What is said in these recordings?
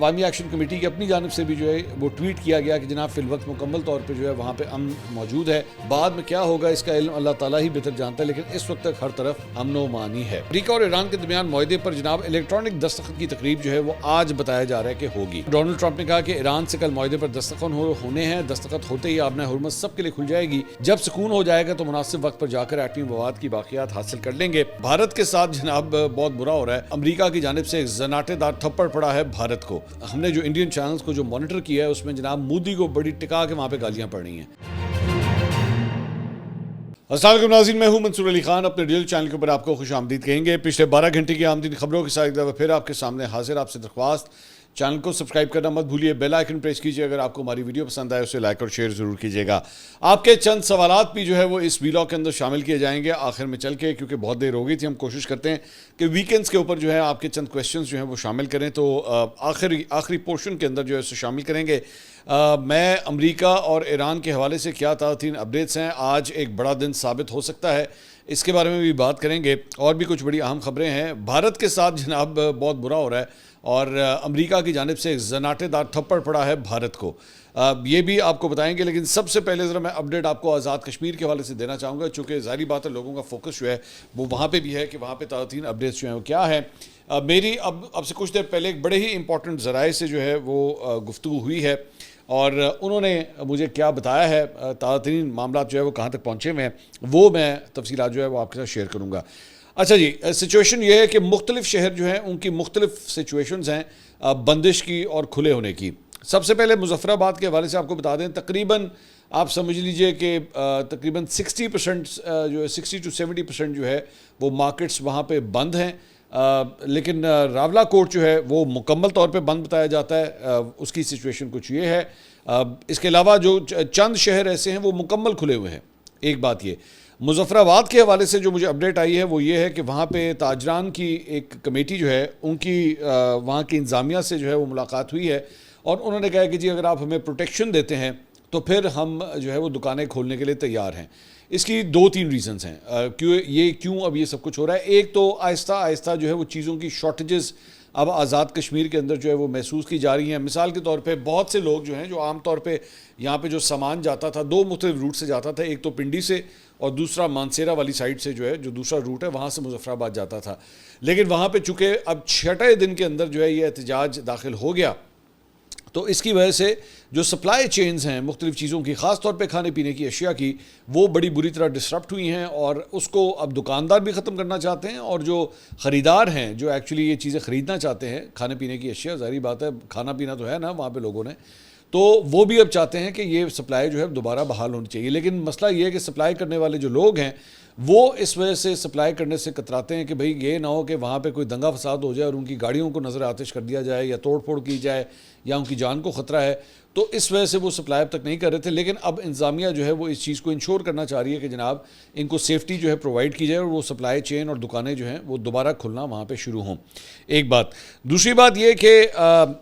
عوامی action committee کی اپنی جانب سے بھی جو ہے وہ ٹویٹ کیا گیا کہ جناب فی الوقت مکمل طور پہ جو ہے وہاں پہ امن موجود ہے، بعد میں کیا ہوگا اس کا علم اللہ تعالیٰ ہی بہتر جانتا ہے، لیکن اس وقت تک ہر طرف امن و امان ہی ہے۔ امریکہ اور ایران کے درمیان معاہدے پر جناب الیکٹرانک دستخط کی تقریب جو ہے وہ آج بتایا جا رہا ہے کہ ہوگی۔ ڈونلڈ ٹرمپ نے کہا کہ ایران سے کل معاہدے پر دستخط ہونے ہیں، دستخط ہوتے ہی آبنہ حرمت سب کے لیے کھل جائے گی، جب سکون ہو جائے گا تو مناسب وقت پر جا کر ایٹمی مواد کی باقیات حاصل کر لیں گے۔ بھارت کے ساتھ جناب بہت برا ہو رہا ہے، امریکہ کی جانب سے ایک زناٹے دار تھپڑ پڑا ہے بھارت کو۔ ہم نے جو انڈین چینلز کو جو مانیٹر کیا ہے اس میں جناب مودی کو بڑی ٹکا کے وہاں پہ گالیاں پڑ رہی ہیں۔ السلام علیکم ناظرین، میں ہوں منصور علی خان، اپنے ڈیل چینل کے اوپر آپ کو خوش آمدید کہیں گے۔ پچھلے 12 گھنٹے کی آمدنی خبروں کے ساتھ ایک دفعہ پھر آپ کے سامنے حاضر، آپ سے درخواست چینل کو سبسکرائب کرنا مت بھولیے، بیل آئیکن پریس کیجیے، اگر آپ کو ہماری ویڈیو پسند آئے اسے لائک اور شیئر ضرور کیجیے گا۔ آپ کے چند سوالات بھی جو ہے وہ اس ویلاگ کے اندر شامل کیے جائیں گے آخر میں چل کے، کیونکہ بہت دیر ہو گئی تھی۔ ہم کوشش کرتے ہیں کہ ویکینڈز کے اوپر جو ہے آپ کے چند کویسچنز جو ہیں وہ شامل کریں، تو آخری پورشن کے اندر جو ہے اسے شامل کریں گے۔ میں امریکہ اور ایران کے حوالے سے کیا تازہ اپڈیٹس ہیں، آج ایک بڑا دن ثابت ہو سکتا ہے، اس کے بارے میں بھی بات کریں گے، اور بھی کچھ بڑی اہم خبریں ہیں۔ بھارت کے ساتھ جناب بہت برا ہو رہا ہے اور امریکہ کی جانب سے ایک زناٹے دار تھپڑ پڑا ہے بھارت کو، یہ بھی آپ کو بتائیں گے، لیکن سب سے پہلے ذرا میں اپڈیٹ آپ کو آزاد کشمیر کے حوالے سے دینا چاہوں گا، چونکہ ظاہری بات ہے لوگوں کا فوکس جو ہے وہ وہاں پہ بھی ہے کہ وہاں پہ تازہ اپڈیٹس جو ہیں وہ کیا ہے۔ میری اب سے کچھ دیر پہلے ایک بڑے ہی امپورٹنٹ ذرائع سے جو ہے وہ گفتگو ہوئی ہے، اور انہوں نے مجھے کیا بتایا ہے، تازہ ترین معاملات جو ہے وہ کہاں تک پہنچے ہوئے ہیں، وہ میں تفصیلات جو ہے وہ آپ کے ساتھ شیئر کروں گا۔ اچھا جی، سچویشن یہ ہے کہ مختلف شہر جو ہیں ان کی مختلف سچویشنز ہیں بندش کی اور کھلے ہونے کی۔ سب سے پہلے مظفر آباد کے حوالے سے آپ کو بتا دیں، تقریباً آپ سمجھ لیجئے کہ تقریباً 60% جو ہے 60 to 70% جو ہے وہ مارکیٹس وہاں پہ بند ہیں، لیکن راولہ کوٹ جو ہے وہ مکمل طور پہ بند بتایا جاتا ہے، اس کی سچویشن کچھ یہ ہے۔ اس کے علاوہ جو چند شہر ایسے ہیں وہ مکمل کھلے ہوئے ہیں۔ ایک بات یہ مظفر آباد کے حوالے سے جو مجھے اپڈیٹ آئی ہے وہ یہ ہے کہ وہاں پہ تاجران کی ایک کمیٹی جو ہے ان کی وہاں کی انتظامیہ سے جو ہے وہ ملاقات ہوئی ہے، اور انہوں نے کہا کہ جی اگر آپ ہمیں پروٹیکشن دیتے ہیں تو پھر ہم جو ہے وہ دکانیں کھولنے کے لیے تیار ہیں۔ اس کی 2-3 ریزنز ہیں کیوں اب یہ سب کچھ ہو رہا ہے۔ ایک تو آہستہ آہستہ جو ہے وہ چیزوں کی شارٹیجز اب آزاد کشمیر کے اندر جو ہے وہ محسوس کی جا رہی ہیں۔ مثال کے طور پہ بہت سے لوگ جو ہیں جو عام طور پہ یہاں پہ جو سامان جاتا تھا 2 مختلف روٹ سے جاتا تھا، ایک تو پنڈی سے اور دوسرا مانسیرا والی سائڈ سے جو ہے جو دوسرا روٹ ہے وہاں سے مظفر آباد جاتا تھا، لیکن وہاں پہ چونکہ اب 6 دن کے اندر جو ہے یہ احتجاج داخل ہو گیا، تو اس کی وجہ سے جو سپلائی چینز ہیں مختلف چیزوں کی، خاص طور پہ کھانے پینے کی اشیاء کی، وہ بڑی بری طرح ڈسرپٹ ہوئی ہیں، اور اس کو اب دکاندار بھی ختم کرنا چاہتے ہیں، اور جو خریدار ہیں جو ایکچولی یہ چیزیں خریدنا چاہتے ہیں کھانے پینے کی اشیاء، ظاہری بات ہے کھانا پینا تو ہے نا وہاں پہ لوگوں نے، تو وہ بھی اب چاہتے ہیں کہ یہ سپلائی جو ہے دوبارہ بحال ہونی چاہیے۔ لیکن مسئلہ یہ ہے کہ سپلائی کرنے والے جو لوگ ہیں وہ اس وجہ سے سپلائی کرنے سے کتراتے ہیں کہ بھئی یہ نہ ہو کہ وہاں پہ کوئی دنگا فساد ہو جائے اور ان کی گاڑیوں کو نظر آتش کر دیا جائے یا توڑ پھوڑ کی جائے یا ان کی جان کو خطرہ ہے، تو اس وجہ سے وہ سپلائی اب تک نہیں کر رہے تھے۔ لیکن اب انتظامیہ جو ہے وہ اس چیز کو انشور کرنا چاہ رہی ہے کہ جناب ان کو سیفٹی جو ہے پرووائڈ کی جائے اور وہ سپلائی چین اور دکانیں جو ہیں وہ دوبارہ کھلنا وہاں پہ شروع ہوں۔ ایک بات، دوسری بات یہ کہ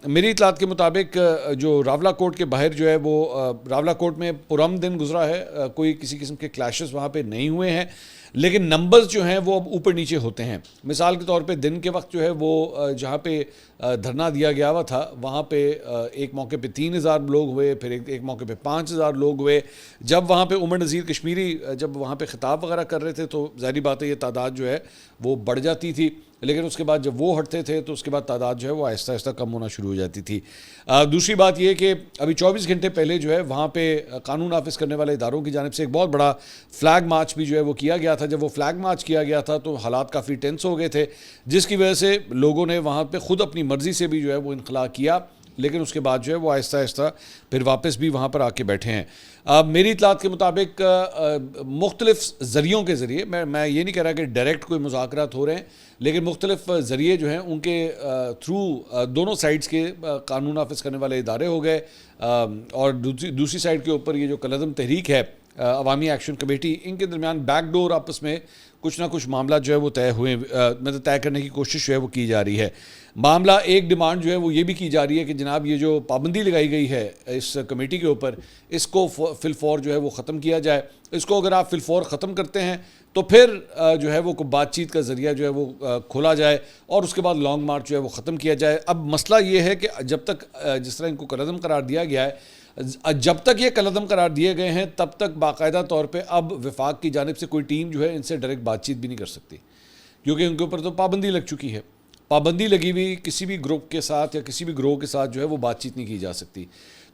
میری اطلاعات کے مطابق جو راولہ کوٹ کے باہر جو ہے وہ راولہ کوٹ میں پرامن دن گزرا ہے، کوئی کسی قسم کے کلیشز وہاں پہ نہیں ہوئے ہیں، لیکن نمبرز جو ہیں وہ اب اوپر نیچے ہوتے ہیں۔ مثال کے طور پہ دن کے وقت جو ہے وہ جہاں پہ دھرنا دیا گیا ہوا تھا وہاں پہ ایک موقع پہ 3000 لوگ ہوئے، پھر ایک موقع پہ 5000 لوگ ہوئے۔ جب وہاں پہ عمر نذیر کشمیری جب وہاں پہ خطاب وغیرہ کر رہے تھے تو ظاہری بات ہے یہ تعداد جو ہے وہ بڑھ جاتی تھی، لیکن اس کے بعد جب وہ ہٹتے تھے تو اس کے بعد تعداد جو ہے وہ آہستہ آہستہ کم ہونا شروع ہو جاتی تھی۔ دوسری بات یہ کہ ابھی 24 گھنٹے پہلے جو ہے وہاں پہ قانون نافذ کرنے والے اداروں کی جانب سے ایک بہت بڑا فلیگ مارچ بھی جو ہے وہ کیا گیا تھا۔ جب وہ فلیگ مارچ کیا گیا تھا تو حالات کافی ٹینس ہو گئے تھے، جس کی وجہ سے لوگوں نے وہاں پہ خود اپنی مرضی سے بھی جو ہے وہ انخلا کیا، لیکن اس کے بعد جو ہے وہ آہستہ آہستہ پھر واپس بھی وہاں پر آ کے بیٹھے ہیں۔ میری اطلاعات کے مطابق مختلف ذریعوں کے ذریعے، میں یہ نہیں کہہ رہا کہ ڈائریکٹ کوئی مذاکرات ہو رہے ہیں، لیکن مختلف ذریعے جو ہیں ان کے تھرو دونوں سائڈز کے قانون نافذ کرنے والے ادارے ہو گئے، اور دوسری سائڈ کے اوپر یہ جو کالعدم تحریک ہے عوامی ایکشن کمیٹی، ان کے درمیان بیک ڈور آپس میں کچھ نہ کچھ معاملہ جو ہے وہ طے ہوئے، مطلب طے کرنے کی کوشش جو ہے وہ کی جا رہی ہے. معاملہ ایک ڈیمانڈ جو ہے وہ یہ بھی کی جا رہی ہے کہ جناب یہ جو پابندی لگائی گئی ہے اس کمیٹی کے اوپر، اس کو فی الفور جو ہے وہ ختم کیا جائے. اس کو اگر آپ فی الفور ختم کرتے ہیں تو پھر جو ہے وہ بات چیت کا ذریعہ جو ہے وہ کھولا جائے اور اس کے بعد لانگ مارچ جو ہے وہ ختم کیا جائے. اب مسئلہ یہ ہے کہ جب تک جس طرح ان کو کالعدم قرار دیا گیا ہے، جب تک یہ کالعدم قرار دیے گئے ہیں تب تک باقاعدہ طور پہ اب وفاق کی جانب سے کوئی ٹیم جو ہے ان سے ڈائریکٹ بات چیت بھی نہیں کر سکتی، کیونکہ ان کے اوپر تو پابندی لگ چکی ہے. پابندی لگی ہوئی کسی بھی گروپ کے ساتھ یا کسی بھی گروہ کے ساتھ جو ہے وہ بات چیت نہیں کی جا سکتی.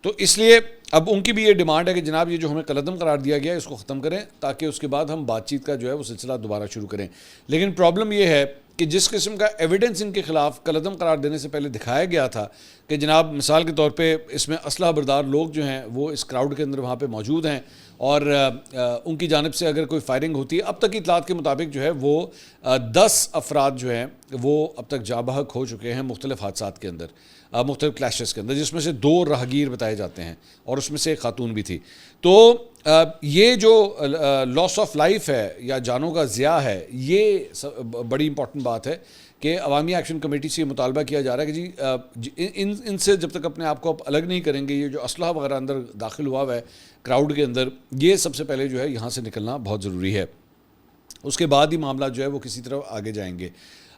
تو اس لیے اب ان کی بھی یہ ڈیمانڈ ہے کہ جناب یہ جو ہمیں کالعدم قرار دیا گیا ہے اس کو ختم کریں تاکہ اس کے بعد ہم بات چیت کا جو ہے وہ سلسلہ دوبارہ شروع کریں. لیکن پرابلم یہ ہے کہ جس قسم کا ایویڈنس ان کے خلاف کالعدم قرار دینے سے پہلے دکھایا گیا تھا کہ جناب مثال کے طور پہ اس میں اسلحہ بردار لوگ جو ہیں وہ اس کراؤڈ کے اندر وہاں پہ موجود ہیں اور ان کی جانب سے اگر کوئی فائرنگ ہوتی ہے، اب تک کی اطلاعات کے مطابق جو ہے وہ 10 افراد جو ہیں وہ اب تک جاں بحق ہو چکے ہیں مختلف حادثات کے اندر، مختلف کلیشز کے اندر، جس میں سے 2 راہگیر بتائے جاتے ہیں اور اس میں سے ایک خاتون بھی تھی. تو یہ جو لاس آف لائف ہے یا جانوں کا ضیاع ہے، یہ بڑی امپورٹنٹ بات ہے کہ عوامی ایکشن کمیٹی سے یہ مطالبہ کیا جا رہا ہے کہ جی ان سے جب تک اپنے آپ کو الگ نہیں کریں گے، یہ جو اسلحہ وغیرہ اندر داخل ہوا ہے کراؤڈ کے اندر، یہ سب سے پہلے جو ہے یہاں سے نکلنا بہت ضروری ہے. اس کے بعد ہی معاملہ جو ہے وہ کسی طرف آگے جائیں گے.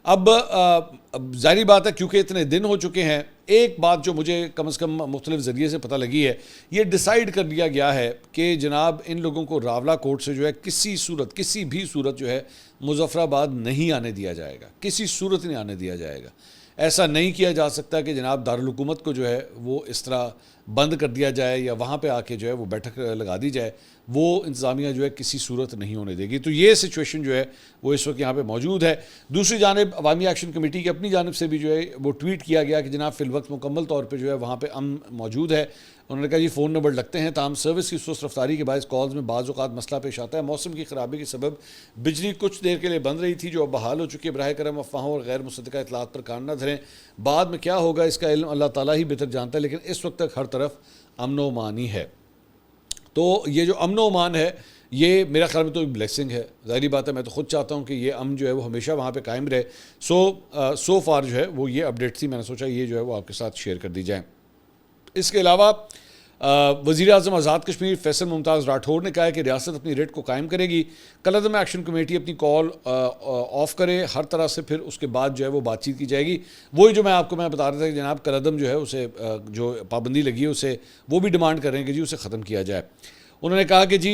اب ظاہری بات ہے کیونکہ اتنے دن ہو چکے ہیں، ایک بات جو مجھے کم از کم مختلف ذریعے سے پتہ لگی ہے، یہ ڈیسائیڈ کر لیا گیا ہے کہ جناب ان لوگوں کو راولہ کورٹ سے جو ہے کسی بھی صورت جو ہے مظفر آباد نہیں آنے دیا جائے گا، کسی صورت نہیں آنے دیا جائے گا. ایسا نہیں کیا جا سکتا کہ جناب دارالحکومت کو جو ہے وہ اس طرح بند کر دیا جائے یا وہاں پہ آ کے جو ہے وہ بیٹھک لگا دی جائے، وہ انتظامیہ جو ہے کسی صورت نہیں ہونے دے گی. تو یہ سچویشن جو ہے وہ اس وقت یہاں پہ موجود ہے. دوسری جانب عوامی ایکشن کمیٹی کی اپنی جانب سے بھی جو ہے وہ ٹویٹ کیا گیا کہ جناب فی الوقت مکمل طور پہ جو ہے وہاں پہ امن موجود ہے. انہوں نے کہا جی فون نمبر لگتے ہیں، تاہم سروس کی سست رفتاری کے باعث کالز میں بعض اوقات مسئلہ پیش آتا ہے. موسم کی خرابی کے سبب بجلی کچھ دیر کے لیے بند رہی تھی جو اب بحال ہو چکی ہے. براہ کرم افواہوں اور غیر مصدقہ اطلاعات پر کان نہ دھریں. بعد میں کیا ہوگا اس کا علم اللہ تعالیٰ ہی بہتر جانتا ہے، لیکن اس وقت تک ہر طرف امن و امان ہی ہے. تو یہ جو امن و امان ہے یہ میرا خیال میں تو ایک بلیسنگ ہے. ظاہری بات ہے میں تو خود چاہتا ہوں کہ یہ امن جو ہے وہ ہمیشہ وہاں پہ قائم رہے. سو فار جو ہے وہ یہ اپڈیٹ تھی، میں نے سوچا یہ جو ہے وہ آپ کے ساتھ شیئر کر دی جائیں. اس کے علاوہ وزیر اعظم آزاد کشمیر فیصل ممتاز راٹھور نے کہا ہے کہ ریاست اپنی ریٹ کو قائم کرے گی. کالعدم ایکشن کمیٹی اپنی کال آف کرے ہر طرح سے، پھر اس کے بعد جو ہے وہ بات چیت کی جائے گی. وہی جو میں بتا رہا تھا کہ جناب کالعدم جو ہے اسے جو پابندی لگی ہے اسے وہ بھی ڈیمانڈ کر رہے ہیں کہ جی اسے ختم کیا جائے. انہوں نے کہا کہ جی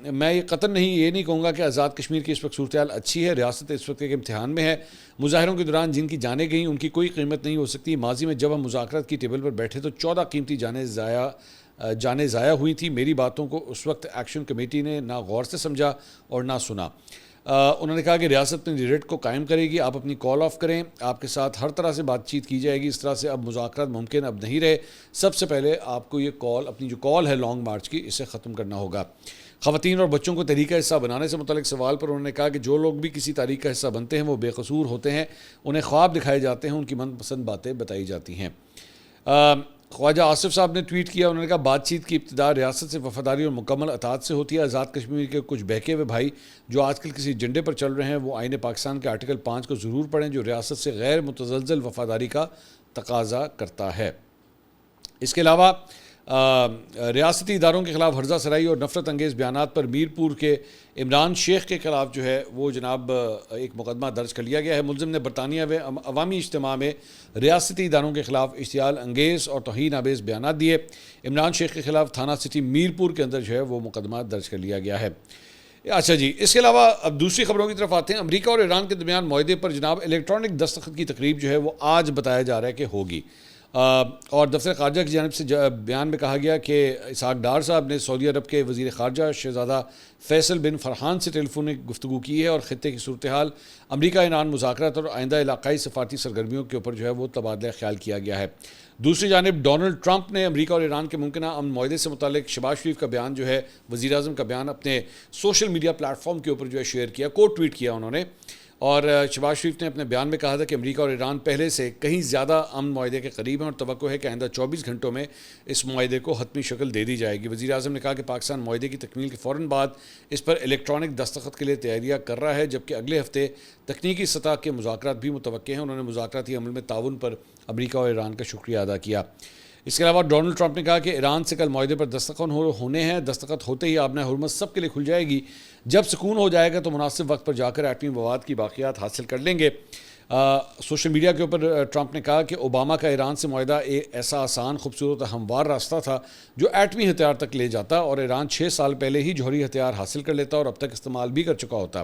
میں یہ قطعاً یہ نہیں کہوں گا کہ آزاد کشمیر کی اس وقت صورتحال اچھی ہے. ریاست اس وقت ایک امتحان میں ہے. مظاہروں کے دوران جن کی جانیں گئیں ان کی کوئی قیمت نہیں ہو سکتی. ماضی میں جب ہم مذاکرات کی ٹیبل پر بیٹھے تو 14 قیمتی جانیں ضائع ہوئی تھیں. میری باتوں کو اس وقت ایکشن کمیٹی نے نہ غور سے سمجھا اور نہ سنا. انہوں نے کہا کہ ریاست اپنی ریٹ کو قائم کرے گی. آپ اپنی کال آف کریں، آپ کے ساتھ ہر طرح سے بات چیت کی جائے گی. اس طرح سے اب مذاکرات ممکن اب نہیں رہے. سب سے پہلے آپ کو یہ کال، اپنی جو کال ہے لانگ مارچ کی، اسے ختم کرنا ہوگا. خواتین اور بچوں کو تحریک کا حصہ بنانے سے متعلق سوال پر انہوں نے کہا کہ جو لوگ بھی کسی تحریک کا حصہ بنتے ہیں وہ بے قصور ہوتے ہیں. انہیں خواب دکھائے جاتے ہیں، ان کی من پسند باتیں بتائی جاتی ہیں. خواجہ آصف صاحب نے ٹویٹ کیا، انہوں نے کہا بات چیت کی ابتدا ریاست سے وفاداری اور مکمل اطاعت سے ہوتی ہے. آزاد کشمیر کے کچھ بہکے ہوئے بھائی جو آج کل کسی ایجنڈے پر چل رہے ہیں وہ آئین پاکستان کے آرٹیکل 5 کو ضرور پڑھیں جو ریاست سے غیر متزلزل وفاداری کا تقاضا کرتا ہے. اس کے علاوہ ریاستی اداروں کے خلاف ہرزہ سرائی اور نفرت انگیز بیانات پر میرپور کے عمران شیخ کے خلاف جو ہے وہ جناب ایک مقدمہ درج کر لیا گیا ہے. ملزم نے برطانیہ میں عوامی اجتماع میں ریاستی اداروں کے خلاف اشتعال انگیز اور توہین آمیز بیانات دیے. عمران شیخ کے خلاف تھانہ سٹی میرپور کے اندر جو ہے وہ مقدمہ درج کر لیا گیا ہے. اچھا جی، اس کے علاوہ اب دوسری خبروں کی طرف آتے ہیں. امریکہ اور ایران کے درمیان معاہدے پر جناب الیکٹرانک دستخط کی تقریب جو ہے وہ آج بتایا جا رہا ہے کہ ہوگی. اور دفتر خارجہ کی جانب سے بیان میں کہا گیا کہ اسحاق ڈار صاحب نے سعودی عرب کے وزیر خارجہ شہزادہ فیصل بن فرحان سے ٹیلی فونک گفتگو کی ہے اور خطے کی صورتحال، امریکہ ایران مذاکرات اور آئندہ علاقائی سفارتی سرگرمیوں کے اوپر جو ہے وہ تبادلہ خیال کیا گیا ہے. دوسری جانب ڈونلڈ ٹرمپ نے امریکہ اور ایران کے ممکنہ امن معاہدے سے متعلق شہباز شریف کا بیان جو ہے، وزیر اعظم کا بیان اپنے سوشل میڈیا پلیٹ فارم کے اوپر جو ہے شیئر کیا، کوٹ ٹویٹ کیا انہوں نے. اور شہباز شریف نے اپنے بیان میں کہا تھا کہ امریکہ اور ایران پہلے سے کہیں زیادہ امن معاہدے کے قریب ہیں اور توقع ہے کہ آئندہ 24 گھنٹوں میں اس معاہدے کو حتمی شکل دے دی جائے گی۔ وزیر اعظم نے کہا کہ پاکستان معاہدے کی تکمیل کے فوراً بعد اس پر الیکٹرانک دستخط کے لیے تیاریاں کر رہا ہے، جبکہ اگلے ہفتے تکنیکی سطح کے مذاکرات بھی متوقع ہیں۔ انہوں نے مذاکراتی عمل میں تعاون پر امریکہ اور ایران کا شکریہ ادا کیا۔ اس کے علاوہ ڈونلڈ ٹرمپ نے کہا کہ ایران سے کل معاہدے پر دستخط ہونے ہیں، دستخط ہوتے ہی آبنہ ہرمز سب کے لیے کھل جائے گی، جب سکون ہو جائے گا تو مناسب وقت پر جا کر ایٹمی مواد کی باقیات حاصل کر لیں گے۔ سوشل میڈیا کے اوپر ٹرمپ نے کہا کہ اوباما کا ایران سے معاہدہ ایسا آسان، خوبصورت اور ہموار راستہ تھا جو ایٹمی ہتھیار تک لے جاتا، اور ایران 6 سال پہلے ہی جوہری ہتھیار حاصل کر لیتا اور اب تک استعمال بھی کر چکا ہوتا۔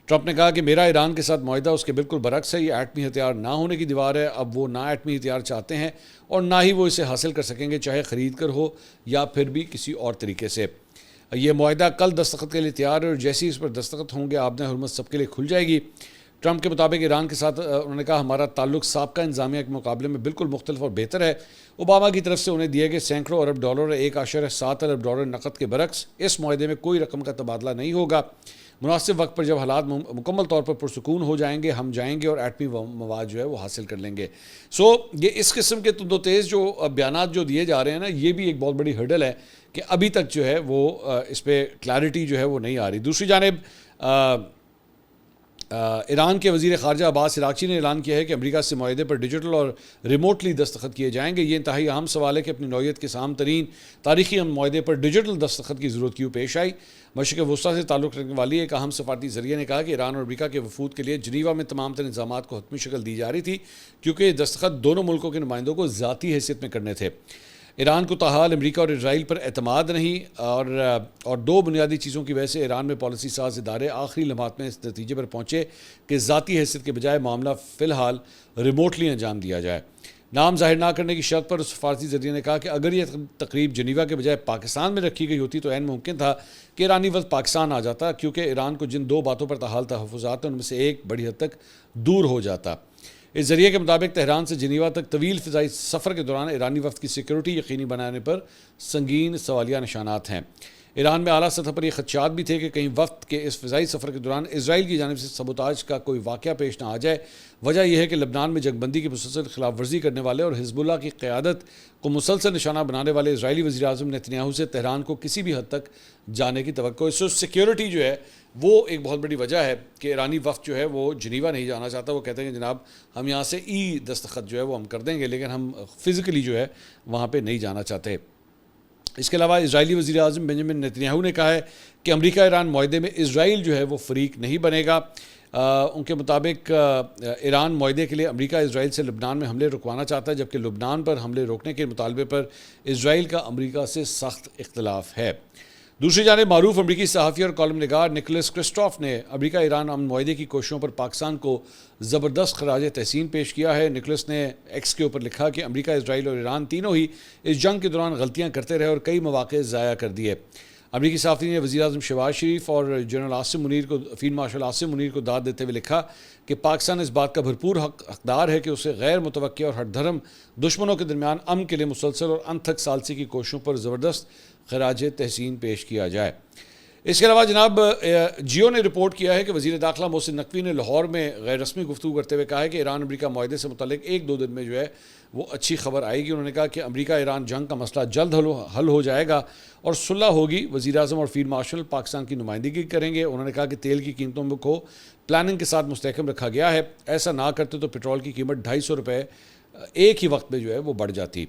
ٹرمپ نے کہا کہ میرا ایران کے ساتھ معاہدہ اس کے بالکل برعکس ہے، یہ ایٹمی ہتھیار نہ ہونے کی دیوار ہے۔ اب وہ نہ ایٹمی ہتھیار چاہتے ہیں اور نہ ہی وہ اسے حاصل کر سکیں گے، چاہے خرید کر ہو یا پھر بھی کسی اور طریقے سے۔ یہ معاہدہ کل دستخط کے لیے تیار ہے اور جیسے ہی اس پر دستخط ہوں گے آبنہ ہرمز سب کے لیے کھل جائے گی۔ ٹرمپ کے مطابق ایران کے ساتھ انہوں نے کہا ہمارا تعلق سابقہ انتظامیہ کے مقابلے میں بالکل مختلف اور بہتر ہے۔ اوباما کی طرف سے انہیں دیے گئے سینکڑوں ارب ڈالر اور 1.7 ارب ڈالر نقد کے برعکس اس معاہدے میں کوئی رقم کا تبادلہ نہیں ہوگا۔ مناسب وقت پر جب حالات مکمل طور پر پرسکون ہو جائیں گے ہم جائیں گے اور ایٹمی مواد جو ہے وہ حاصل کر لیں گے۔ یہ اس قسم کے تند و تیز جو بیانات جو دیے جا رہے ہیں نا، یہ بھی ایک بہت بڑی ہرڈل ہے کہ ابھی تک جو ہے وہ اس پہ کلیئرٹی جو ہے وہ نہیں آ رہی۔ دوسری جانب ایران کے وزیر خارجہ عباس عراقچی نے اعلان کیا ہے کہ امریکہ سے معاہدے پر ڈیجیٹل اور ریموٹلی دستخط کیے جائیں گے۔ یہ انتہائی اہم سوال ہے کہ اپنی نوعیت کے اہم ترین تاریخی معاہدے پر ڈیجیٹل دستخط کی ضرورت کیوں پیش آئی۔ مشرق وسطیٰ سے تعلق رکھنے والی ایک اہم سفارتی ذریعے نے کہا کہ ایران اور امریکہ کے وفود کے لیے جنیوا میں تمام تر انتظامات کو حتمی شکل دی جا رہی تھی، کیونکہ یہ دستخط دونوں ملکوں کے نمائندوں کو ذاتی حیثیت میں کرنے تھے۔ ایران کو تاحال امریکہ اور اسرائیل پر اعتماد نہیں اور دو بنیادی چیزوں کی وجہ سے ایران میں پالیسی ساز ادارے آخری لمحات میں اس نتیجے پر پہنچے کہ ذاتی حیثیت کے بجائے معاملہ فی الحال ریموٹلی انجام دیا جائے۔ نام ظاہر نہ کرنے کی شرط پر سفارتی ذریعے نے کہا کہ اگر یہ تقریب جنیوا کے بجائے پاکستان میں رکھی گئی ہوتی تو عین ممکن تھا کہ ایرانی وفد پاکستان آ جاتا، کیونکہ ایران کو جن 2 باتوں پر تاحال تحفظات ہیں ان میں سے ایک بڑی حد تک دور ہو جاتا۔ اس ذریعے کے مطابق تہران سے جنیوا تک طویل فضائی سفر کے دوران ایرانی وفد کی سیکیورٹی یقینی بنانے پر سنگین سوالیہ نشانات ہیں۔ ایران میں اعلیٰ سطح پر یہ خدشات بھی تھے کہ کہیں وفد کے اس فضائی سفر کے دوران اسرائیل کی جانب سے سبوتاج کا کوئی واقعہ پیش نہ آ جائے۔ وجہ یہ ہے کہ لبنان میں جنگ بندی کی مسلسل خلاف ورزی کرنے والے اور حزب اللہ کی قیادت کو مسلسل نشانہ بنانے والے اسرائیلی وزیر اعظم نیتنیاہو سے تہران کو کسی بھی حد تک جانے کی توقع ہے۔ سیکیورٹی جو ہے وہ ایک بہت بڑی وجہ ہے کہ ایرانی وفد جو ہے وہ جنیوا نہیں جانا چاہتا۔ وہ کہتے ہیں کہ جناب ہم یہاں سے دستخط جو ہے وہ ہم کر دیں گے، لیکن ہم فزیکلی جو ہے وہاں پہ نہیں جانا چاہتے۔ اس کے علاوہ اسرائیلی وزیر اعظم بنجامن نیتنیاہو نے کہا ہے کہ امریکہ ایران معاہدے میں اسرائیل جو ہے وہ فریق نہیں بنے گا۔ ان کے مطابق ایران معاہدے کے لیے امریکہ اسرائیل سے لبنان میں حملے رکوانا چاہتا ہے، جبکہ لبنان پر حملے روکنے کے مطالبے پر اسرائیل کا امریکہ سے سخت اختلاف ہے۔ دوسری جانب معروف امریکی صحافی اور کالم نگار نکولس کرسٹوف نے امریکہ ایران امن معاہدے کی کوششوں پر پاکستان کو زبردست خراج تحسین پیش کیا ہے۔ نکولس نے ایکس کے اوپر لکھا کہ امریکہ، اسرائیل اور ایران تینوں ہی اس جنگ کے دوران غلطیاں کرتے رہے اور کئی مواقع ضائع کر دیے۔ امریکی صحافی نے وزیر اعظم شہباز شریف اور general field marshal Asim Munir کو داد دیتے ہوئے لکھا کہ پاکستان اس بات کا بھرپور حقدار ہے کہ اسے غیر متوقع اور ہر دھرم دشمنوں کے درمیان امن کے لیے مسلسل اور انتھک ثالثی کی کوششوں پر زبردست خراج تحسین پیش کیا جائے۔ اس کے علاوہ جناب جیو نے رپورٹ کیا ہے کہ وزیر داخلہ محسن نقوی نے لاہور میں غیر رسمی گفتگو کرتے ہوئے کہا ہے کہ ایران امریکہ معاہدے سے متعلق 1-2 دن میں جو ہے وہ اچھی خبر آئے گی۔ انہوں نے کہا کہ امریکہ ایران جنگ کا مسئلہ جلد حل ہو جائے گا اور صلح ہوگی۔ وزیر اعظم اور فیلڈ مارشل پاکستان کی نمائندگی کریں گے۔ انہوں نے کہا کہ تیل کی قیمتوں کو پلاننگ کے ساتھ مستحکم رکھا گیا ہے، ایسا نہ کرتے تو پٹرول کی قیمت 250 روپے ایک ہی وقت میں جو ہے وہ بڑھ جاتی۔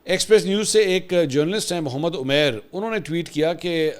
ایکسپریس نیوز سے ایک جرنلسٹ ہیں محمد عمیر، انہوں نے ٹویٹ کیا کہ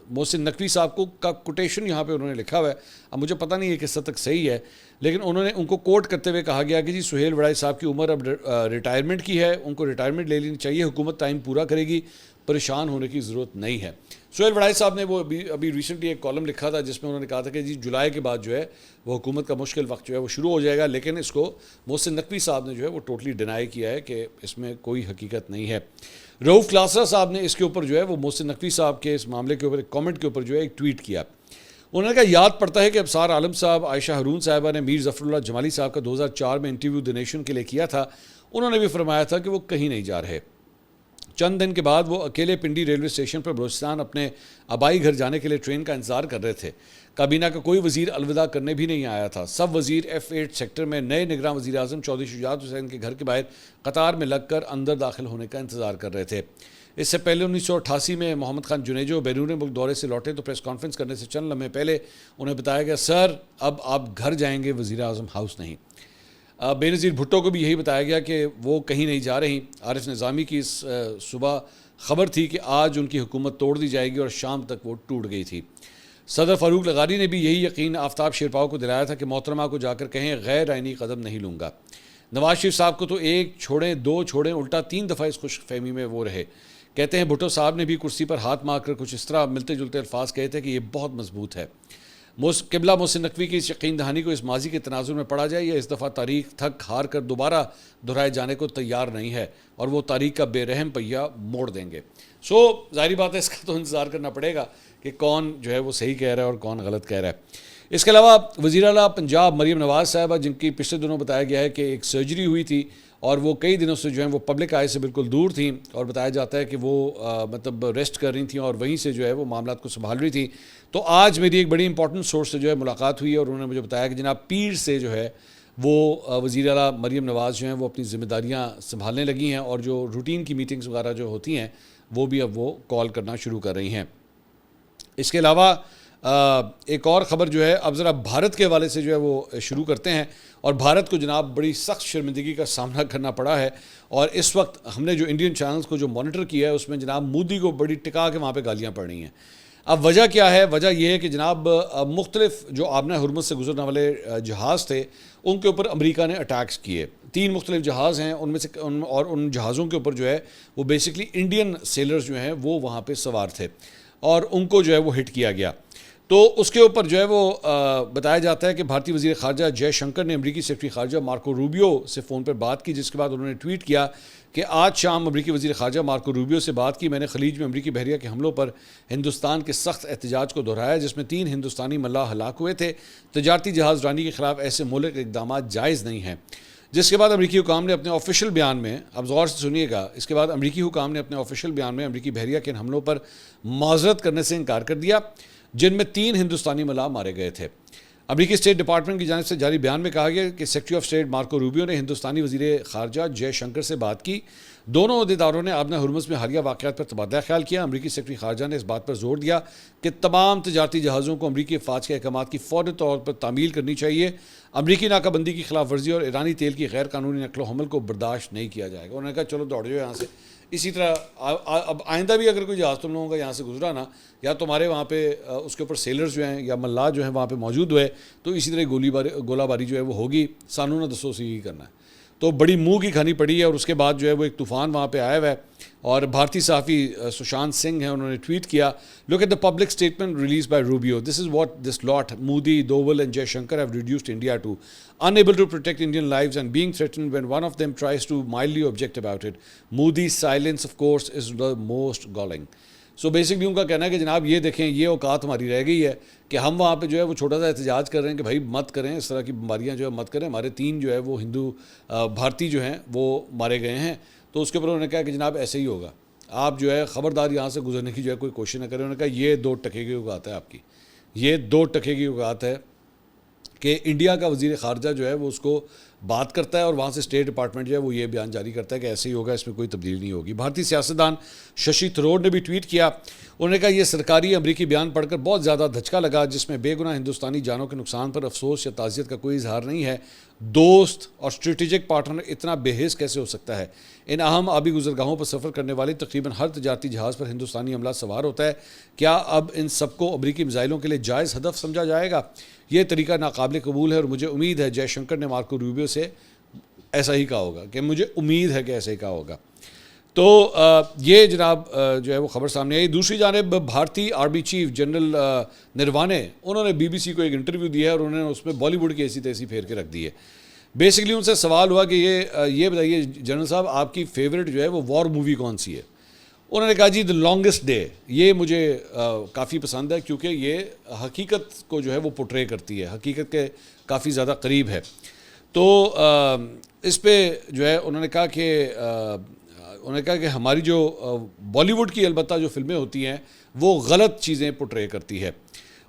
محسن نقوی صاحب کا کوٹیشن یہاں پہ انہوں نے لکھا ہوا ہے، اب مجھے پتہ نہیں ہے کس حد تک صحیح ہے، لیکن انہوں نے ان کو کوٹ کرتے ہوئے کہا گیا کہ جی سہیل وڑائی صاحب کی عمر اب ریٹائرمنٹ کی ہے، ان کو ریٹائرمنٹ لے لینی چاہیے، حکومت ٹائم پورا کرے گی، پریشان ہونے کی ضرورت نہیں ہے۔ سہیل وڑائی صاحب نے وہ ابھی ریسنٹلی ایک کالم لکھا تھا جس میں انہوں نے کہا تھا کہ جی جولائی کے بعد جو ہے وہ حکومت کا مشکل وقت جو ہے وہ شروع ہو جائے گا، لیکن اس کو محسن نقوی صاحب نے جو ہے وہ ٹوٹلی ڈینائی کیا ہے کہ اس میں کوئی حقیقت نہیں ہے۔ رؤوف کلاسرا صاحب نے اس کے اوپر جو ہے وہ محسن نقوی صاحب کے اس معاملے کے اوپر ایک کامنٹ کے اوپر جو ہے ایک ٹویٹ کیا۔ انہوں نے کہا یاد پڑتا ہے کہ ابصار عالم صاحب، عائشہ ہارون صاحبہ نے میر ظفر اللہ جمالی صاحب کا 2004 میں انٹرویو دی نیشن کے لیے کیا تھا، انہوں نے بھی فرمایا تھا کہ وہ کہیں نہیں جا رہے۔ چند دن کے بعد وہ اکیلے پنڈی ریلوے اسٹیشن پر بلوچستان اپنے آبائی گھر جانے کے لیے ٹرین کا انتظار کر رہے تھے۔ کابینہ کا کوئی وزیر الوداع کرنے بھی نہیں آیا تھا۔ سب وزیر F8 سیکٹر میں نئے نگراں وزیر اعظم چودھری شجاعت حسین کے گھر کے باہر قطار میں لگ کر اندر داخل ہونے کا انتظار کر رہے تھے۔ اس سے پہلے 1988 میں محمد خان جنیجو بیرون ملک دورے سے لوٹے تو پریس کانفرنس کرنے سے چند لمحے پہلے انہیں بتایا گیا سر اب آپ گھر جائیں گے، وزیر اعظم ہاؤس نہیں۔ بے نظیر بھٹو کو بھی یہی بتایا گیا کہ وہ کہیں نہیں جا رہی۔ عارف نظامی کی اس صبح خبر تھی کہ آج ان کی حکومت توڑ دی جائے گی اور شام تک وہ ٹوٹ گئی تھی۔ صدر فاروق لغاری نے بھی یہی یقین آفتاب شیرپاؤ کو دلایا تھا کہ محترمہ کو جا کر کہیں غیر آئینی قدم نہیں لوں گا۔ نواز شریف صاحب کو تو ایک چھوڑیں دو چھوڑیں الٹا 3 دفعہ اس خوش فہمی میں وہ رہے۔ کہتے ہیں بھٹو صاحب نے بھی کرسی پر ہاتھ مار کر کچھ اس طرح ملتے جلتے الفاظ کہے تھے کہ یہ بہت مضبوط ہے۔ قبلہ محسن نقوی کی اس یقین دہانی کو اس ماضی کے تناظر میں پڑھا جائے یا اس دفعہ تاریخ تھک ہار کر دوبارہ دہرائے جانے کو تیار نہیں ہے اور وہ تاریخ کا بے رحم پہیہ موڑ دیں گے۔ ظاہری بات ہے اس کا تو انتظار کرنا پڑے گا کہ کون جو ہے وہ صحیح کہہ رہا ہے اور کون غلط کہہ رہا ہے۔ اس کے علاوہ وزیر اعلیٰ پنجاب مریم نواز صاحبہ جن کی پچھلے دنوں بتایا گیا ہے کہ ایک سرجری ہوئی تھی اور وہ کئی دنوں سے جو ہیں وہ پبلک آئی سے بالکل دور تھیں اور بتایا جاتا ہے کہ وہ مطلب ریسٹ کر رہی تھیں اور وہیں سے جو ہے وہ معاملات کو سنبھال رہی تھیں۔ تو آج میری ایک بڑی امپورٹنٹ سورس سے جو ہے ملاقات ہوئی اور انہوں نے مجھے بتایا کہ جناب پیر سے جو ہے وہ وزیر اعلیٰ مریم نواز جو ہیں وہ اپنی ذمہ داریاں سنبھالنے لگی ہیں اور جو روٹین کی میٹنگز وغیرہ جو ہوتی ہیں وہ بھی اب وہ کال کرنا شروع کر رہی ہیں۔ اس کے علاوہ ایک اور خبر جو ہے اب ذرا بھارت کے حوالے سے جو ہے وہ شروع کرتے ہیں اور بھارت کو جناب بڑی سخت شرمندگی کا سامنا کرنا پڑا ہے اور اس وقت ہم نے جو انڈین چینلز کو جو مانیٹر کیا ہے اس میں جناب مودی کو بڑی ٹکا کے وہاں پہ گالیاں پڑ رہی ہیں۔ اب وجہ کیا ہے؟ وجہ یہ ہے کہ جناب مختلف جو آبنہ حرمت سے گزرنے والے جہاز تھے ان کے اوپر امریکہ نے اٹیکس کیے۔ 3 مختلف جہاز ہیں ان میں سے اور ان جہازوں کے اوپر جو ہے وہ بیسکلی انڈین سیلرز جو ہیں وہ وہاں پہ سوار تھے اور ان کو جو ہے وہ ہٹ کیا گیا۔ تو اس کے اوپر جو ہے وہ بتایا جاتا ہے کہ بھارتی وزیر خارجہ جے شنکر نے امریکی سیکرٹری خارجہ مارکو روبیو سے فون پر بات کی، جس کے بعد انہوں نے ٹویٹ کیا کہ آج شام امریکی وزیر خارجہ مارکو روبیو سے بات کی، میں نے خلیج میں امریکی بحریہ کے حملوں پر ہندوستان کے سخت احتجاج کو دہرایا جس میں 3 ہندوستانی ملاح ہلاک ہوئے تھے۔ تجارتی جہاز رانی کے خلاف ایسے مہلک اقدامات جائز نہیں ہیں۔ جس کے بعد امریکی حکام نے اپنے آفیشیل بیان میں، اب غور سے سنیے گا، اس کے بعد امریکی حکام نے اپنے آفیشیل بیان میں امریکی بحریہ کے ان حملوں پر معذرت کرنے سے انکار کر دیا جن میں 3 ہندوستانی ملاح مارے گئے تھے۔ امریکی اسٹیٹ ڈپارٹمنٹ کی جانب سے جاری بیان میں کہا گیا کہ secretary of state Marco Rubio نے ہندوستانی وزیر خارجہ جے شنکر سے بات کی۔ دونوں عہدیداروں نے آبنہ حرمز میں حالیہ واقعات پر تبادلہ خیال کیا۔ امریکی سیکرٹری خارجہ نے اس بات پر زور دیا کہ تمام تجارتی جہازوں کو امریکی افواج کے احکامات کی فوری طور پر تعمیل کرنی چاہیے۔ امریکی ناکہ بندی کی خلاف ورزی اور ایرانی تیل کی غیر قانونی نقل و حمل کو برداشت نہیں کیا جائے گا۔ انہوں نے کہا چلو دوڑ جاؤ یہاں سے، اسی طرح اب آئندہ بھی اگر کوئی جہاز تم لوگوں کا یہاں سے گزرا نا یا تمہارے وہاں پہ اس کے اوپر سیلرز جو ہیں یا ملاح جو ہیں وہاں پہ موجود ہوئے تو اسی طرح گولہ باری جو ہے وہ ہوگی، سانو نہ دسو سی ہی کرنا ہے۔ تو بڑی منہ کی کھانی پڑی ہے اور اس کے بعد جو ہے وہ ایک طوفان وہاں پہ آیا ہوا ہے اور بھارتی صحافی سشانت سنگھ ہیں، انہوں نے ٹویٹ کیا look at the public statement release by Rubio, this is what this lot Modi Doval and Jaishankar have reduced India to unable to protect Indian lives and being threatened when one of them tries to mildly object about it. Modi's silence of course is the most galling. So basically ان کا کہنا ہے کہ جناب یہ دیکھیں یہ اوقات ہماری رہ گئی ہے کہ ہم وہاں پہ جو ہے وہ چھوٹا سا احتجاج کر رہے ہیں کہ بھائی مت کریں اس طرح کی بیماریاں جو ہے مت کریں، ہمارے 3 جو ہے وہ ہندو بھارتی جو ہیں وہ مارے گئے ہیں۔ تو اس کے اوپر انہوں نے کہا کہ جناب ایسے ہی ہوگا، آپ جو ہے خبردار یہاں سے گزرنے کی جو ہے کوئی کوشش نہ کریں۔ انہوں نے کہا یہ 2 ٹکے کی اوقات ہے آپ کی، یہ 2 ٹکے کی اوقات ہے کہ انڈیا کا وزیر خارجہ جو ہے وہ اس کو بات کرتا ہے اور وہاں سے اسٹیٹ ڈپارٹمنٹ جو ہے وہ یہ بیان جاری کرتا ہے کہ ایسے ہی ہوگا، اس میں کوئی تبدیلی نہیں ہوگی۔ بھارتی سیاستدان ششی تھرور نے بھی ٹویٹ کیا، انہوں نے کہا یہ سرکاری امریکی بیان پڑھ کر بہت زیادہ دھچکا لگا جس میں بے گناہ ہندوستانی جانوں کے نقصان پر افسوس یا تعزیت کا کوئی اظہار نہیں ہے۔ دوست اور اسٹریٹجک پارٹنر اتنا بے حس کیسے ہو سکتا ہے؟ ان اہم آبی گزرگاہوں پر سفر کرنے والے تقریباً ہر تجارتی جہاز پر ہندوستانی عملہ سوار ہوتا ہے۔ کیا اب ان سب کو امریکی میزائلوں کے لیے جائز ہدف سمجھا جائے گا؟ یہ طریقہ ناقابل قبول ہے اور مجھے امید ہے جے شنکر نے مارکو روبیو سے ایسا ہی کہا ہوگا کہ مجھے امید ہے کہ ایسا ہی کہا ہوگا۔ تو یہ جناب جو ہے وہ خبر سامنے آئی۔ دوسری جانب بھارتی آرمی چیف جنرل نروانے انہوں نے بی بی سی کو ایک انٹرویو دیا ہے اور انہوں نے اس میں بالی ووڈ کی ایسی تیسی پھیر کے رکھ دی ہے۔ بیسکلی ان سے سوال ہوا کہ یہ بتائیے جنرل صاحب آپ کی فیورٹ جو ہے وہ وار مووی کون سی ہے؟ انہوں نے کہا جی دی لانگسٹ ڈے، یہ مجھے کافی پسند ہے کیونکہ یہ حقیقت کو جو ہے وہ پورٹرے کرتی ہے، حقیقت کے کافی زیادہ قریب ہے۔ تو اس پہ جو ہے انہوں نے کہا کہ انہوں نے کہا کہ ہماری جو بالی ووڈ کی البتہ جو فلمیں ہوتی ہیں وہ غلط چیزیں پورٹرے کرتی ہے.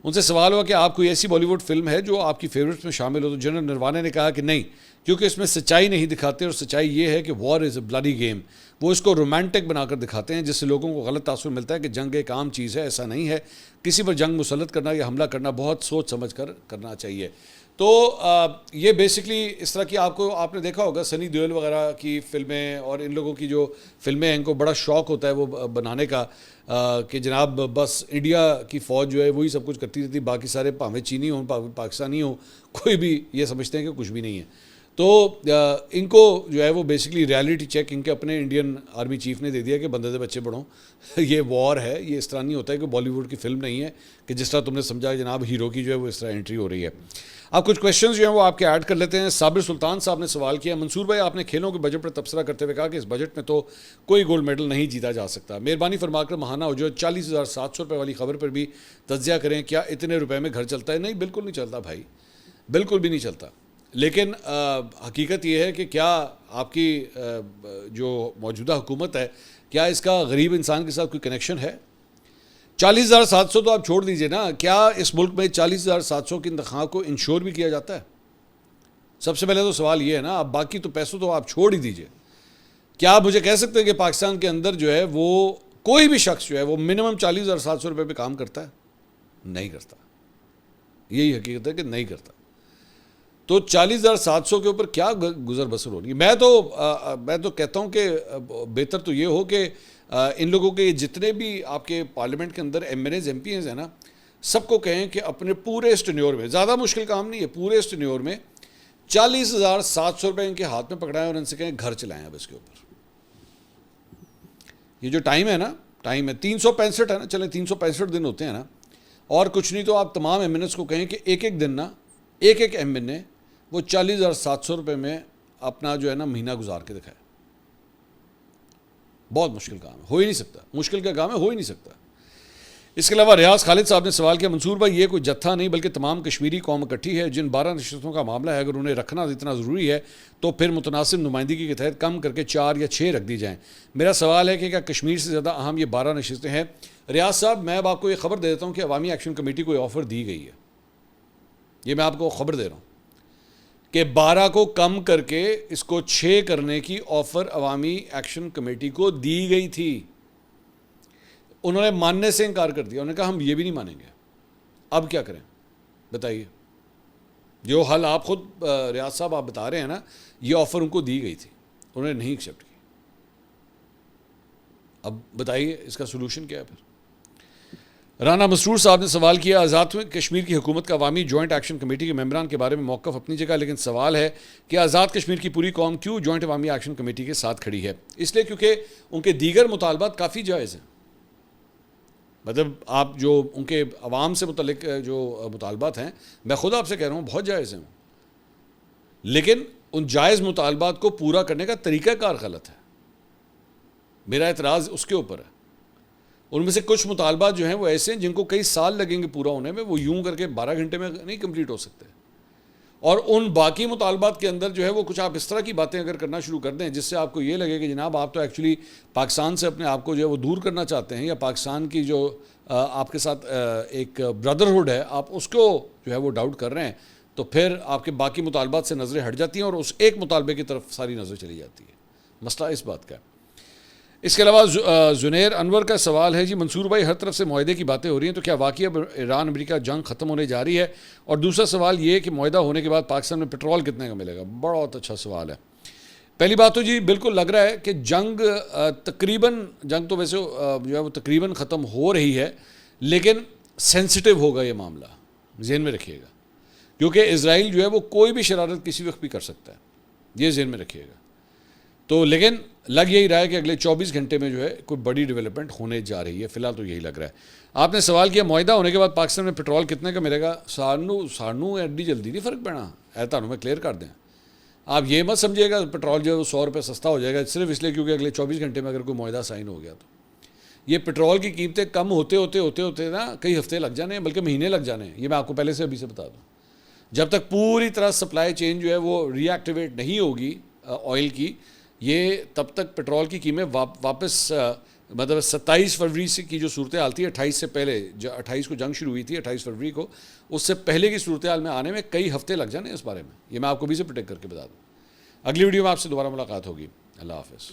ان سے سوال ہوا کہ آپ کوئی ایسی بالی ووڈ فلم ہے جو آپ کی فیورٹس میں شامل ہو, تو جنرل نروانے نے کہا کہ نہیں, کیونکہ اس میں سچائی نہیں دکھاتے, اور سچائی یہ ہے کہ وار از اے بلڈی گیم. وہ اس کو رومانٹک بنا کر دکھاتے ہیں جس سے لوگوں کو غلط تاثر ملتا ہے کہ جنگ ایک عام چیز ہے. ایسا نہیں ہے. کسی پر جنگ مسلط کرنا یا حملہ کرنا بہت سوچ سمجھ کر کرنا چاہیے. تو یہ بیسکلی اس طرح کی آپ نے دیکھا ہوگا سنی دیول وغیرہ کی فلمیں, اور ان لوگوں کی جو فلمیں ہیں ان کو بڑا شوق ہوتا ہے وہ بنانے کا کہ جناب بس انڈیا کی فوج جو ہے وہی سب کچھ کرتی رہتی, باقی سارے بھاویں چینی ہوں پاکستانی ہوں کوئی بھی یہ سمجھتے ہیں کہ کچھ بھی نہیں ہے. تو ان کو جو ہے وہ بیسکلی ریالٹی چیک ان کے اپنے انڈین آرمی چیف نے دے دیا کہ بندے دے بچے بڑھوں, یہ وار ہے, یہ اس طرح نہیں ہوتا ہے کہ بالی ووڈ کی فلم نہیں ہے کہ جس طرح تم نے سمجھا جناب ہیرو کی جو ہے وہ اس طرح انٹری ہو رہی ہے. آپ کچھ کویشچنز جو ہیں وہ آپ کے ایڈ کر لیتے ہیں. صابر سلطان صاحب نے سوال کیا, منصور بھائی آپ نے کھیلوں کے بجٹ پر تبصرہ کرتے ہوئے کہا کہ اس بجٹ میں تو کوئی گولڈ میڈل نہیں جیتا جا سکتا, مہربانی فرما کر ماہانہ ہو جو 40,700 روپے والی خبر پر بھی تجزیہ کریں, کیا اتنے روپے میں گھر چلتا ہے؟ نہیں, بالکل نہیں چلتا بھائی, بالکل بھی نہیں چلتا. لیکن حقیقت یہ ہے کہ کیا آپ کی جو موجودہ حکومت ہے کیا اس کا غریب انسان کے ساتھ کوئی کنیکشن ہے؟ 40,700 تو آپ چھوڑ دیجئے نا, کیا اس ملک میں 40,700 کی تنخواہ کو انشور بھی کیا جاتا ہے؟ سب سے پہلے تو سوال یہ ہے نا. اب باقی تو پیسوں تو آپ چھوڑ ہی دیجئے. کیا آپ مجھے کہہ سکتے ہیں کہ پاکستان کے اندر جو ہے وہ کوئی بھی شخص جو ہے وہ منیمم 40,700 روپے پہ کام کرتا ہے؟ نہیں کرتا. یہی حقیقت ہے کہ نہیں کرتا. تو 40,700 کے اوپر کیا گزر بسر ہو رہی ہے؟ میں تو کہتا ہوں کہ بہتر تو یہ ہو کہ ان لوگوں کے جتنے بھی آپ کے پارلیمنٹ کے اندر MNAs MPs ہیں نا, سب کو کہیں کہ اپنے پورے اس ٹینیور میں, زیادہ مشکل کام نہیں ہے, پورے اس ٹینیور میں 40,700 روپے ان کے ہاتھ میں پکڑائیں اور ان سے کہیں گھر چلائیں. اب اس کے اوپر یہ جو ٹائم ہے نا, ٹائم ہے 365 ہے نا, چلیں 365 دن ہوتے ہیں نا, اور کچھ نہیں تو آپ تمام ایم این ایس کو کہیں کہ ایک ایک دن نا, ایک ایم این اے وہ 40,700 روپے میں اپنا جو ہے نا مہینہ گزار کے دکھائے. بہت مشکل کام ہے, ہو ہی نہیں سکتا, مشکل کا کام ہے, ہو ہی نہیں سکتا. اس کے علاوہ ریاض خالد صاحب نے سوال کیا, منصور بھائی یہ کوئی جتھا نہیں بلکہ تمام کشمیری قوم اکٹھی ہے, جن 12 نشستوں کا معاملہ ہے اگر انہیں رکھنا اتنا ضروری ہے تو پھر متناسب نمائندگی کے تحت کم کر کے 4 یا 6 رکھ دی جائیں. میرا سوال ہے کہ کیا کشمیر سے زیادہ اہم یہ 12 نشستیں ہیں؟ ریاض صاحب میں اب آپ کو یہ خبر دے دیتا ہوں کہ عوامی ایکشن کمیٹی کو آفر دی گئی ہے, یہ میں آپ کو خبر دے رہا ہوں کہ 12 کو کم کر کے اس کو 6 کرنے کی آفر عوامی ایکشن کمیٹی کو دی گئی تھی. انہوں نے ماننے سے انکار کر دیا, انہوں نے کہا ہم یہ بھی نہیں مانیں گے. اب کیا کریں بتائیے؟ جو حل آپ خود ریاض صاحب آپ بتا رہے ہیں نا, یہ آفر ان کو دی گئی تھی, انہوں نے نہیں ایکسیپٹ کی. اب بتائیے اس کا سولوشن کیا ہے پھر؟ رانا مسرور صاحب نے سوال کیا, آزاد کشمیر کی حکومت کا عوامی جوائنٹ ایکشن کمیٹی کے ممبران کے بارے میں موقف اپنی جگہ, لیکن سوال ہے کہ آزاد کشمیر کی پوری قوم کیوں جوائنٹ عوامی ایکشن کمیٹی کے ساتھ کھڑی ہے؟ اس لیے کیونکہ ان کے دیگر مطالبات کافی جائز ہیں. مطلب آپ جو ان کے عوام سے متعلق جو مطالبات ہیں, میں خود آپ سے کہہ رہا ہوں بہت جائز ہیں, لیکن ان جائز مطالبات کو پورا کرنے کا طریقہ کار غلط ہے. میرا اعتراض اس کے اوپر ہے. ان میں سے کچھ مطالبات جو ہیں وہ ایسے ہیں جن کو کئی سال لگیں گے پورا ہونے میں, وہ یوں کر کے 12 گھنٹے میں نہیں کمپلیٹ ہو سکتے. اور ان باقی مطالبات کے اندر جو ہے وہ کچھ آپ اس طرح کی باتیں اگر کرنا شروع کر دیں جس سے آپ کو یہ لگے کہ جناب آپ تو ایکچولی پاکستان سے اپنے آپ کو جو ہے وہ دور کرنا چاہتے ہیں, یا پاکستان کی جو آپ کے ساتھ ایک بردرہڈ ہے آپ اس کو جو ہے وہ ڈاؤٹ کر رہے ہیں, تو پھر آپ کے باقی مطالبات سے نظریں ہٹ جاتی ہیں اور اس ایک مطالبے کی طرف ساری نظر چلی جاتی ہے. مسئلہ اس بات کا ہے. اس کے علاوہ زنیر انور کا سوال ہے, جی منصور بھائی ہر طرف سے معاہدے کی باتیں ہو رہی ہیں, تو کیا واقعی اب ایران امریکہ جنگ ختم ہونے جا رہی ہے؟ اور دوسرا سوال یہ کہ معاہدہ ہونے کے بعد پاکستان میں پٹرول کتنے کا ملے گا؟ بہت اچھا سوال ہے. پہلی بات تو جی بالکل لگ رہا ہے کہ جنگ تو ویسے جو ہے وہ تقریباً ختم ہو رہی ہے, لیکن سینسٹیو ہوگا یہ معاملہ, ذہن میں رکھیے گا, کیونکہ اسرائیل جو ہے وہ کوئی بھی شرارت کسی وقت بھی کر سکتا ہے, یہ ذہن میں رکھیے گا. تو لیکن لگ یہی رہا ہے کہ اگلے 24 گھنٹے میں جو ہے کوئی بڑی ڈیولپمنٹ ہونے جا رہی ہے, فی الحال تو یہی لگ رہا ہے. آپ نے سوال کیا معاہدہ ہونے کے بعد پاکستان میں پٹرول کتنے کا ملے گا؟ سانو ایڈی جلدی نہیں فرق پڑنا ہے, تانوں میں کلیئر کر دیں. آپ یہ مت سمجھیے گا پٹرول جو ہے وہ 100 روپے سستا ہو جائے گا صرف اس لیے کیونکہ اگلے 24 گھنٹے میں اگر کوئی معاہدہ سائن ہو گیا. تو یہ پٹرول کی قیمتیں کم ہوتے نا کئی ہفتے لگ جانے ہیں, بلکہ مہینے لگ جانے ہیں. یہ میں آپ کو پہلے سے ابھی سے بتا دوں. جب تک پوری طرح سپلائی چین جو ہے وہ ری ایکٹیویٹ نہیں ہوگی آئل کی, یہ تب تک پیٹرول کی قیمت واپس مطلب 27 فروری سے کی جو صورتحال تھی 28 سے پہلے، 28 کو جنگ شروع ہوئی تھی 28 فروری کو، اس سے پہلے کی صورتحال میں آنے میں کئی ہفتے لگ جانے اس بارے میں، یہ میں آپ کو بھی سے پروڈکٹ کر کے بتا دوں. اگلی ویڈیو میں آپ سے دوبارہ ملاقات ہوگی. اللہ حافظ.